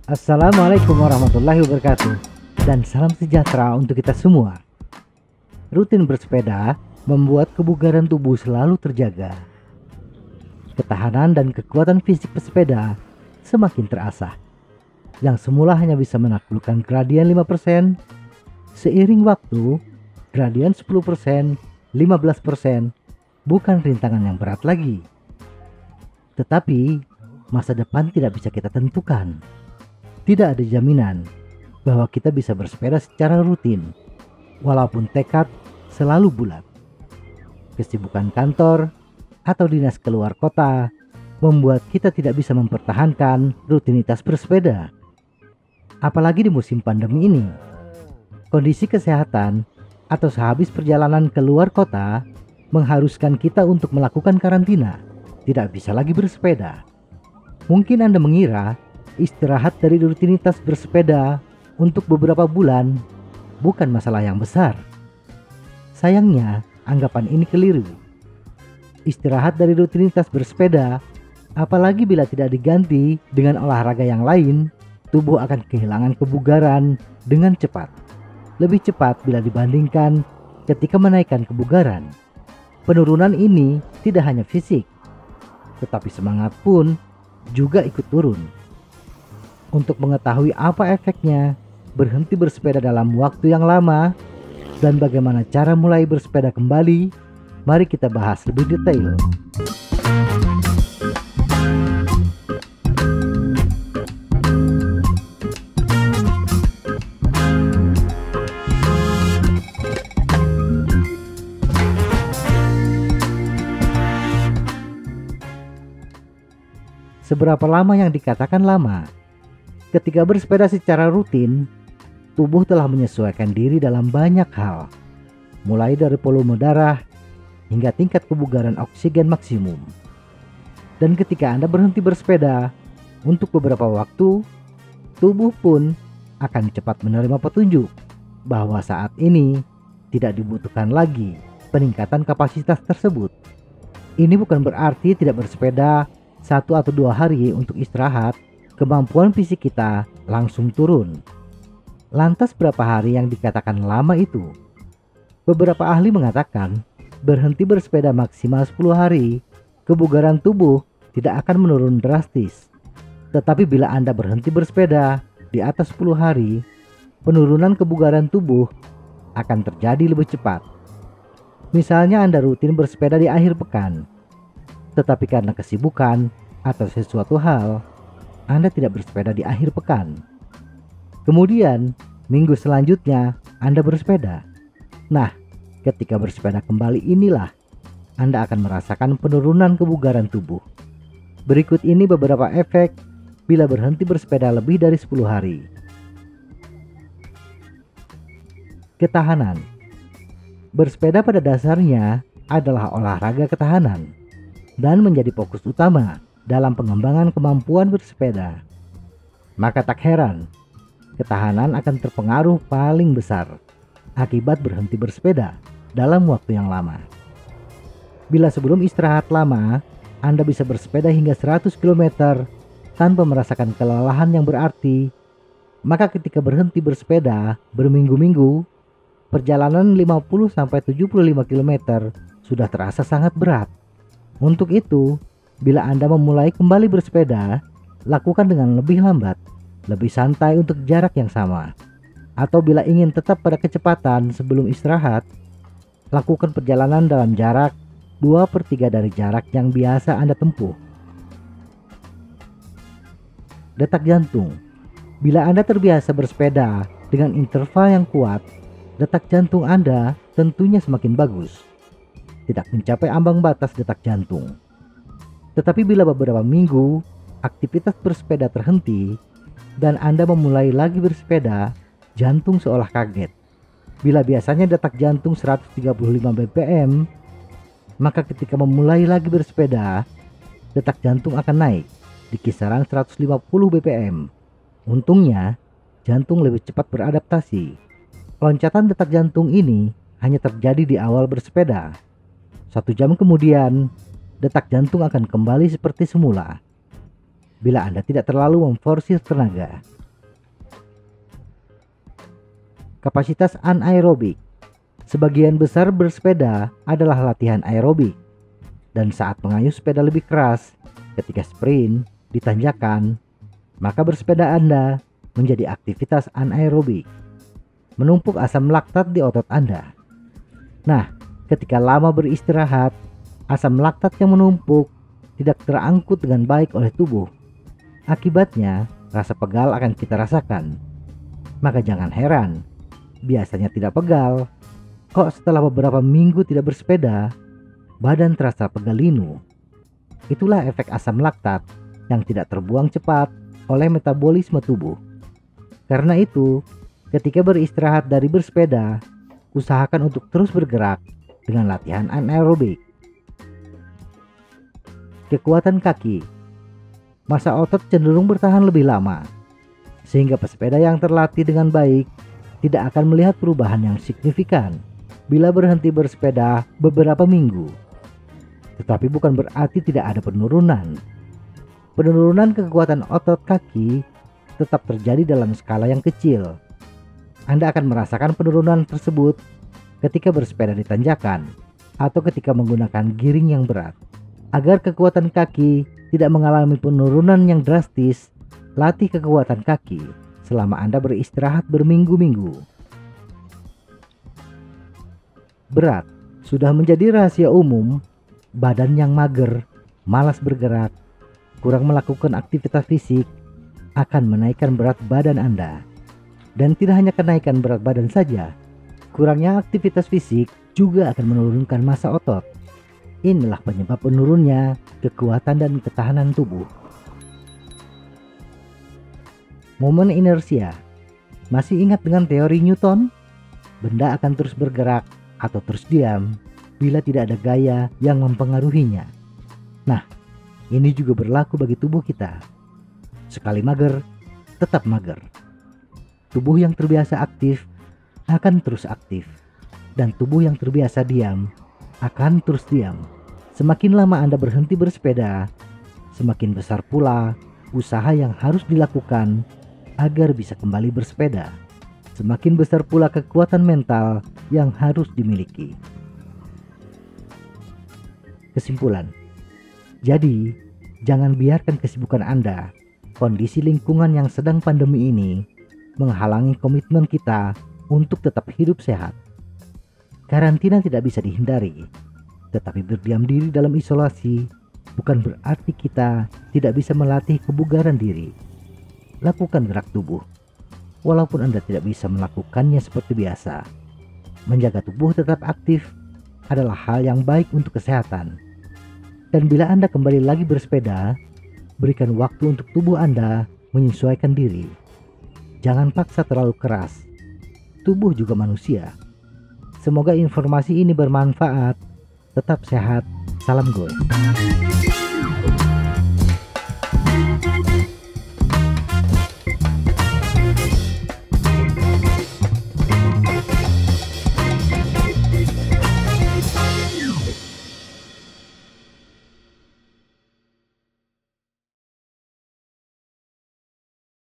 Assalamualaikum warahmatullahi wabarakatuh, dan salam sejahtera untuk kita semua. Rutin bersepeda membuat kebugaran tubuh selalu terjaga. Ketahanan dan kekuatan fisik pesepeda semakin terasah. Yang semula hanya bisa menaklukkan gradien 5%, seiring waktu, gradien 10%, 15% bukan rintangan yang berat lagi. Tetapi, masa depan tidak bisa kita tentukan. Tidak ada jaminan bahwa kita bisa bersepeda secara rutin, walaupun tekad selalu bulat. Kesibukan kantor atau dinas keluar kota membuat kita tidak bisa mempertahankan rutinitas bersepeda. Apalagi di musim pandemi ini, kondisi kesehatan atau sehabis perjalanan keluar kota mengharuskan kita untuk melakukan karantina, tidak bisa lagi bersepeda. Mungkin Anda mengira istirahat dari rutinitas bersepeda untuk beberapa bulan bukan masalah yang besar. Sayangnya, anggapan ini keliru. Istirahat dari rutinitas bersepeda, apalagi bila tidak diganti dengan olahraga yang lain, tubuh akan kehilangan kebugaran dengan cepat. Lebih cepat bila dibandingkan ketika menaikkan kebugaran. Penurunan ini tidak hanya fisik, tetapi semangat pun juga ikut turun. Untuk mengetahui apa efeknya berhenti bersepeda dalam waktu yang lama dan bagaimana cara mulai bersepeda kembali, mari kita bahas lebih detail. Seberapa lama yang dikatakan lama? Ketika bersepeda secara rutin, tubuh telah menyesuaikan diri dalam banyak hal, mulai dari volume darah hingga tingkat kebugaran oksigen maksimum. Dan ketika Anda berhenti bersepeda untuk beberapa waktu, tubuh pun akan cepat menerima petunjuk bahwa saat ini tidak dibutuhkan lagi peningkatan kapasitas tersebut. Ini bukan berarti tidak bersepeda 1 atau 2 hari untuk istirahat, kemampuan fisik kita langsung turun. Lantas berapa hari yang dikatakan lama itu? Beberapa ahli mengatakan berhenti bersepeda maksimal 10 hari, kebugaran tubuh tidak akan menurun drastis. Tetapi bila Anda berhenti bersepeda di atas 10 hari, penurunan kebugaran tubuh akan terjadi lebih cepat. Misalnya Anda rutin bersepeda di akhir pekan, tetapi karena kesibukan atau sesuatu hal, Anda tidak bersepeda di akhir pekan. Kemudian, minggu selanjutnya Anda bersepeda. Nah, ketika bersepeda kembali inilah Anda akan merasakan penurunan kebugaran tubuh. Berikut ini beberapa efek bila berhenti bersepeda lebih dari 10 hari. Ketahanan. Bersepeda pada dasarnya adalah olahraga ketahanan dan menjadi fokus utama dalam pengembangan kemampuan bersepeda. Maka tak heran, ketahanan akan terpengaruh paling besar akibat berhenti bersepeda dalam waktu yang lama. Bila sebelum istirahat lama, Anda bisa bersepeda hingga 100 km tanpa merasakan kelelahan yang berarti, maka ketika berhenti bersepeda berminggu-minggu, perjalanan 50-75 km sudah terasa sangat berat. Untuk itu, bila Anda memulai kembali bersepeda, lakukan dengan lebih lambat, lebih santai untuk jarak yang sama. Atau bila ingin tetap pada kecepatan sebelum istirahat, lakukan perjalanan dalam jarak 2/3 dari jarak yang biasa Anda tempuh. Detak jantung. Bila Anda terbiasa bersepeda dengan interval yang kuat, detak jantung Anda tentunya semakin bagus. Tidak mencapai ambang batas detak jantung. Tetapi bila beberapa minggu aktivitas bersepeda terhenti dan Anda memulai lagi bersepeda, jantung seolah kaget. Bila biasanya detak jantung 135 bpm, maka ketika memulai lagi bersepeda, detak jantung akan naik di kisaran 150 bpm. Untungnya, jantung lebih cepat beradaptasi. Loncatan detak jantung ini hanya terjadi di awal bersepeda. 1 jam kemudian, detak jantung akan kembali seperti semula bila Anda tidak terlalu memforsir tenaga. Kapasitas anaerobik. Sebagian besar bersepeda adalah latihan aerobik, dan saat mengayuh sepeda lebih keras ketika sprint di tanjakan, maka bersepeda Anda menjadi aktivitas anaerobik, menumpuk asam laktat di otot Anda. Nah, ketika lama beristirahat, asam laktat yang menumpuk tidak terangkut dengan baik oleh tubuh. Akibatnya, rasa pegal akan kita rasakan. Maka jangan heran, biasanya tidak pegal. Kok setelah beberapa minggu tidak bersepeda, badan terasa pegal linu. Itulah efek asam laktat yang tidak terbuang cepat oleh metabolisme tubuh. Karena itu, ketika beristirahat dari bersepeda, usahakan untuk terus bergerak dengan latihan anaerobik. Kekuatan kaki. Massa otot cenderung bertahan lebih lama, sehingga pesepeda yang terlatih dengan baik tidak akan melihat perubahan yang signifikan bila berhenti bersepeda beberapa minggu. Tetapi bukan berarti tidak ada penurunan. Penurunan kekuatan otot kaki tetap terjadi dalam skala yang kecil. Anda akan merasakan penurunan tersebut ketika bersepeda di tanjakan atau ketika menggunakan giring yang berat. Agar kekuatan kaki tidak mengalami penurunan yang drastis, latih kekuatan kaki selama Anda beristirahat berminggu-minggu. Berat sudah menjadi rahasia umum. Badan yang mager, malas bergerak, kurang melakukan aktivitas fisik akan menaikkan berat badan Anda. Dan tidak hanya kenaikan berat badan saja, kurangnya aktivitas fisik juga akan menurunkan massa otot. Inilah penyebab menurunnya kekuatan dan ketahanan tubuh. Momen inersia. Masih ingat dengan teori Newton? Benda akan terus bergerak atau terus diam bila tidak ada gaya yang mempengaruhinya. Nah, ini juga berlaku bagi tubuh kita. Sekali mager, tetap mager. Tubuh yang terbiasa aktif akan terus aktif, dan tubuh yang terbiasa diam akan terus diam. Semakin lama Anda berhenti bersepeda, semakin besar pula usaha yang harus dilakukan agar bisa kembali bersepeda. Semakin besar pula kekuatan mental yang harus dimiliki. Kesimpulan. Jadi, jangan biarkan kesibukan Anda, kondisi lingkungan yang sedang pandemi ini menghalangi komitmen kita untuk tetap hidup sehat. Karantina tidak bisa dihindari, tetapi berdiam diri dalam isolasi bukan berarti kita tidak bisa melatih kebugaran diri. Lakukan gerak tubuh, walaupun Anda tidak bisa melakukannya seperti biasa. Menjaga tubuh tetap aktif adalah hal yang baik untuk kesehatan. Dan bila Anda kembali lagi bersepeda, berikan waktu untuk tubuh Anda menyesuaikan diri. Jangan paksa terlalu keras. Tubuh juga manusia. Semoga informasi ini bermanfaat. Tetap sehat. Salam goy.